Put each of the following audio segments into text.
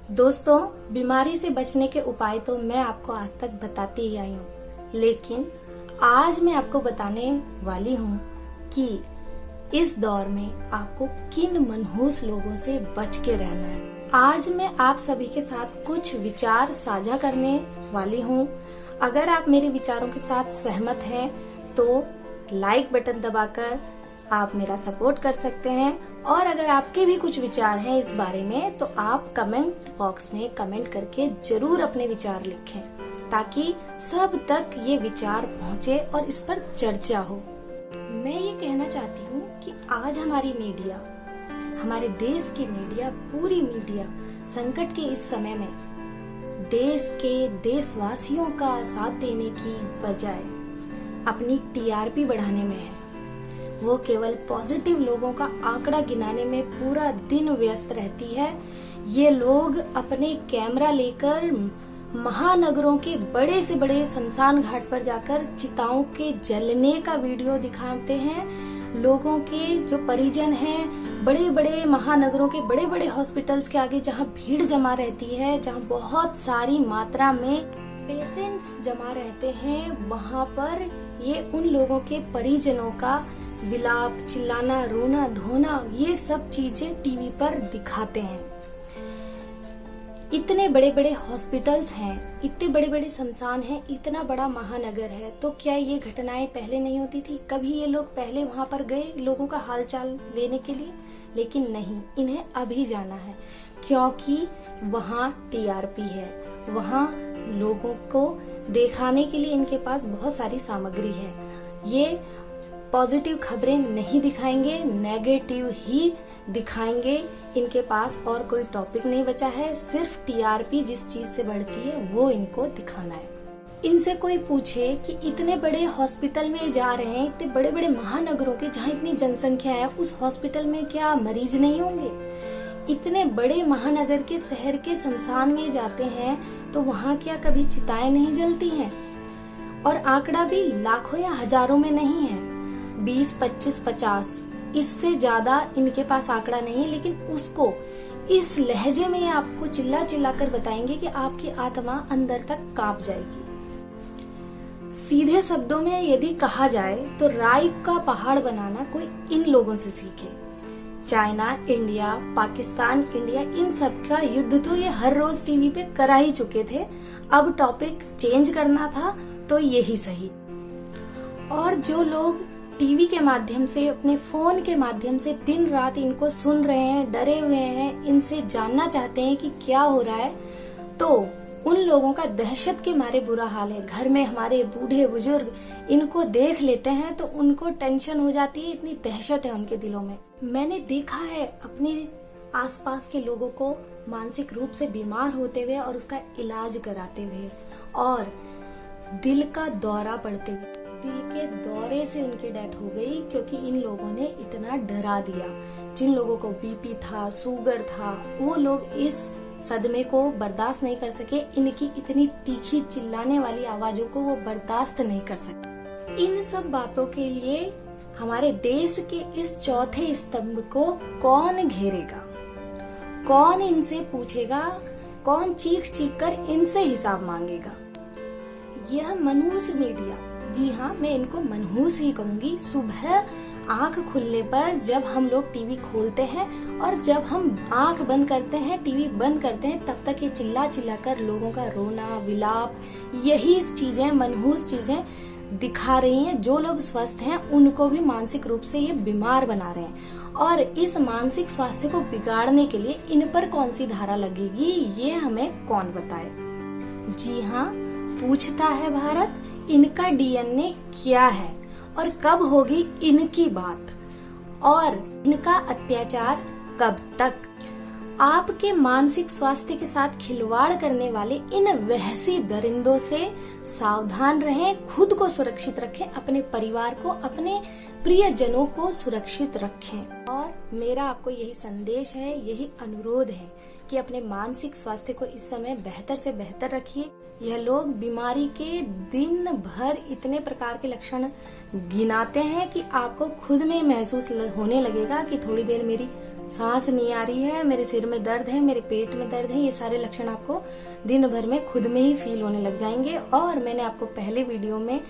दोस्तों, बीमारी से बचने के उपाय तो मैं आपको आज तक बताती ही आई हूँ, लेकिन आज मैं आपको बताने वाली हूँ कि इस दौर में आपको किन मनहूस लोगों से बच के रहना है। आज मैं आप सभी के साथ कुछ विचार साझा करने वाली हूँ। अगर आप मेरे विचारों के साथ सहमत हैं तो लाइक बटन दबाकर आप मेरा सपोर्ट कर सकते हैं, और अगर आपके भी कुछ विचार हैं इस बारे में तो आप कमेंट बॉक्स में कमेंट करके जरूर अपने विचार लिखें, ताकि सब तक ये विचार पहुंचे और इस पर चर्चा हो। मैं ये कहना चाहती हूँ कि आज हमारी मीडिया, हमारे देश की मीडिया, पूरी मीडिया संकट के इस समय में देश के देशवासियों का साथ देने की बजाय अपनी टीआरपी बढ़ाने में है। वो केवल पॉजिटिव लोगों का आंकड़ा गिनाने में पूरा दिन व्यस्त रहती है। ये लोग अपने कैमरा लेकर महानगरों के बड़े से बड़े शमशान घाट पर जाकर चिताओं के जलने का वीडियो दिखाते हैं। लोगों के जो परिजन हैं, बड़े बड़े महानगरों के बड़े बड़े हॉस्पिटल्स के आगे जहां भीड़ जमा रहती है, जहां बहुत सारी मात्रा में पेशेंट्स जमा रहते हैं, वहां पर ये उन लोगों के परिजनों का विलाप, चिल्लाना, रोना धोना, ये सब चीजें टीवी पर दिखाते हैं। इतने बड़े बड़े हॉस्पिटल्स हैं, इतने बड़े बड़े शमशान हैं, इतना बड़ा महानगर है, तो क्या ये घटनाएं पहले नहीं होती थी? कभी ये लोग पहले वहां पर गए लोगों का हालचाल लेने के लिए? लेकिन नहीं, इन्हें अभी जाना है, क्योंकि वहां टीआरपी है, वहां लोगों को दिखाने के लिए इनके पास बहुत सारी सामग्री है। ये पॉजिटिव खबरें नहीं दिखाएंगे, नेगेटिव ही दिखाएंगे। इनके पास और कोई टॉपिक नहीं बचा है, सिर्फ टीआरपी जिस चीज से बढ़ती है वो इनको दिखाना है। इनसे कोई पूछे कि इतने बड़े हॉस्पिटल में जा रहे हैं, इतने बड़े बड़े महानगरों के जहाँ इतनी जनसंख्या है, उस हॉस्पिटल में क्या मरीज नहीं होंगे? इतने बड़े महानगर के शहर के शमशान में जाते हैं तो वहाँ क्या कभी चिताएं नहीं जलती हैं? और आंकड़ा भी लाखों या हजारों में नहीं है, 20, 25, 50, इससे ज्यादा इनके पास आंकड़ा नहीं है, लेकिन उसको इस लहजे में आपको चिल्ला चिल्ला कर बताएंगे कि आपकी आत्मा अंदर तक कांप जाएगी। सीधे शब्दों में यदि कहा जाए तो राई का पहाड़ बनाना कोई इन लोगों से सीखे। चाइना, इंडिया, पाकिस्तान, इंडिया, इन सब का युद्ध तो ये हर रोज टीवी पे करा ही चुके थे। अब टॉपिक चेंज करना था तो यही सही। और जो लोग टीवी के माध्यम से, अपने फोन के माध्यम से दिन रात इनको सुन रहे हैं, डरे हुए हैं, इनसे जानना चाहते हैं कि क्या हो रहा है, तो उन लोगों का दहशत के मारे बुरा हाल है। घर में हमारे बूढ़े बुजुर्ग इनको देख लेते हैं तो उनको टेंशन हो जाती है, इतनी दहशत है उनके दिलों में। मैंने देखा है अपने आसपास के लोगों को मानसिक रूप से बीमार होते हुए और उसका इलाज कराते हुए, और दिल का दौरा पड़ते हुए। दिल के दौरे से उनकी डेथ हो गई क्योंकि इन लोगों ने इतना डरा दिया। जिन लोगों को बीपी था, शुगर था, वो लोग इस सदमे को बर्दाश्त नहीं कर सके। इनकी इतनी तीखी चिल्लाने वाली आवाजों को वो बर्दाश्त नहीं कर सके। इन सब बातों के लिए हमारे देश के इस चौथे स्तंभ को कौन घेरेगा? कौन इनसे पूछेगा? कौन चीख चीख कर इनसे हिसाब मांगेगा? यह मनहूस मीडिया, जी हाँ, मैं इनको मनहूस ही कहूंगी। सुबह आंख खुलने पर जब हम लोग टीवी खोलते हैं और जब हम आंख बंद करते हैं, टीवी बंद करते हैं, तब तक ये चिल्ला चिल्ला कर लोगों का रोना, विलाप, यही चीजें, मनहूस चीजें दिखा रही हैं। जो लोग स्वस्थ हैं उनको भी मानसिक रूप से ये बीमार बना रहे हैं, और इस मानसिक स्वास्थ्य को बिगाड़ने के लिए इन पर कौन सी धारा लगेगी, ये हमें कौन बताए? जी हाँ, पूछता है भारत, इनका डीएनए क्या है और कब होगी इनकी बात, और इनका अत्याचार कब तक? आपके मानसिक स्वास्थ्य के साथ खिलवाड़ करने वाले इन वहशी दरिंदों से सावधान रहें, खुद को सुरक्षित रखें, अपने परिवार को, अपने प्रियजनों को सुरक्षित रखें। और मेरा आपको यही संदेश है, यही अनुरोध है कि अपने मानसिक स्वास्थ्य को इस समय बेहतर से बेहतर रखिए। यह लोग बीमारी के दिन भर इतने प्रकार के लक्षण गिनाते हैं कि आपको खुद में महसूस होने लगेगा कि थोड़ी देर मेरी सांस नहीं आ रही है, मेरे सिर में दर्द है, मेरे पेट में दर्द है, ये सारे लक्षण आपको दिन भर में खुद में ही फील होने लग जाएंगे। और मैंने आपको पहले वीडियो में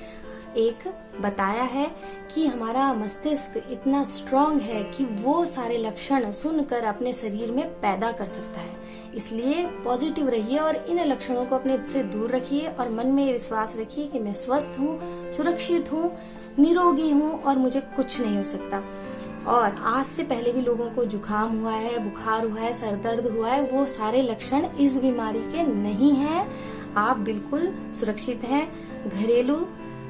एक बताया है कि हमारा मस्तिष्क इतना स्ट्रांग है कि वो सारे लक्षण सुनकर अपने शरीर में पैदा कर सकता है। इसलिए पॉजिटिव रहिए और इन लक्षणों को अपने से दूर रखिए और मन में विश्वास रखिए कि मैं स्वस्थ हूँ, सुरक्षित हूँ, निरोगी हूँ और मुझे कुछ नहीं हो सकता। और आज से पहले भी लोगों को जुकाम हुआ है, बुखार हुआ है, सर दर्द हुआ है, वो सारे लक्षण इस बीमारी के नहीं हैं। आप बिल्कुल सुरक्षित हैं। घरेलू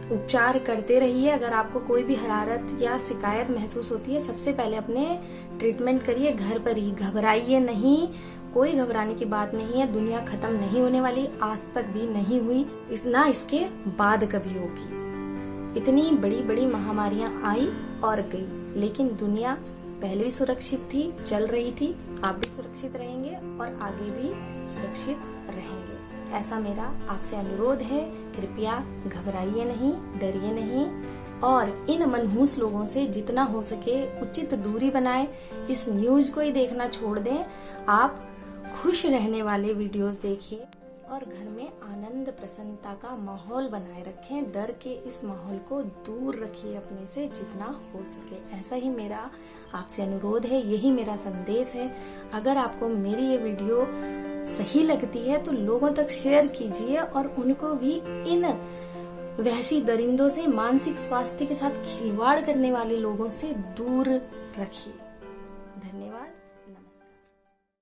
उपचार करते रहिए। अगर आपको कोई भी हरारत या शिकायत महसूस होती है, सबसे पहले अपने ट्रीटमेंट करिए घर पर ही। घबराइए नहीं, कोई घबराने की बात नहीं है। दुनिया खत्म नहीं होने वाली, आज तक भी नहीं हुई, ना इसके बाद कभी होगी। इतनी बड़ी बड़ी महामारियां आई और गई, लेकिन दुनिया पहले भी सुरक्षित थी, चल रही थी। आप भी सुरक्षित रहेंगे और आगे भी सुरक्षित रहेंगे, ऐसा मेरा आपसे अनुरोध है। कृपया घबराइए नहीं, डरिए नहीं और इन मनहूस लोगों से जितना हो सके उचित दूरी बनाएं। इस न्यूज को ही देखना छोड़ दें। आप खुश रहने वाले वीडियोस देखिए और घर में आनंद प्रसन्नता का माहौल बनाए रखें। डर के इस माहौल को दूर रखिए अपने से जितना हो सके। ऐसा ही मेरा आपसे अनुरोध है, यही मेरा संदेश है। अगर आपको मेरी ये वीडियो सही लगती है तो लोगों तक शेयर कीजिए और उनको भी इन वहशी दरिंदों से, मानसिक स्वास्थ्य के साथ खिलवाड़ करने वाले लोगों से दूर रखिए।